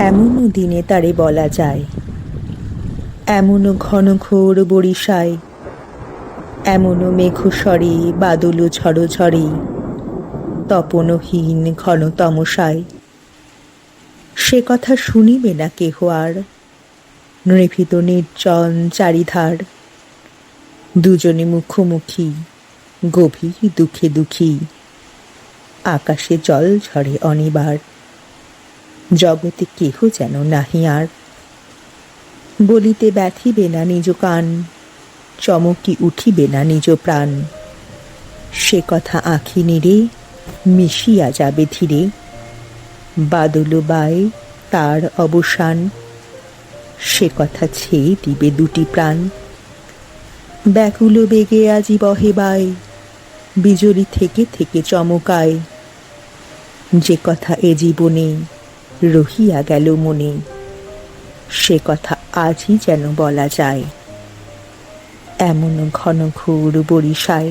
এমনও দিনে তারে বলা যায়, এমনও ঘন ঘোর বরিশায়, এমনও মেঘস্বরে বাদল ঝড় ঝড়ে, তপনহীন ঘন তমসায়। সে কথা শুনিবে না কেহ আর, নৃভিত নির্জন চারিধার। দুজনে মুখোমুখি, গভীর দুঃখে দুঃখী, আকাশে জল ঝরে অনিবার। জগতে কেহ যেন নাহি আর, বলিতে ব্যথিবে না নিজ কান, চমকি উঠিবে না নিজ প্রাণ। সে কথা আঁখি নিরে মিশিয়া যাবে ধীরে, বাদল বায় তার অবসান। সে কথা ছেয়ে দিবে দুটি প্রাণ। ব্যাকুল বেগে আজি বহে বায়, বিজলি থেকে থেকে চমকায়। যে কথা এ জীবনে রহিয়া গেল মনে, সে কথা আজই যেন বলা যায়। এমন ঘন ঘোর বরিশায়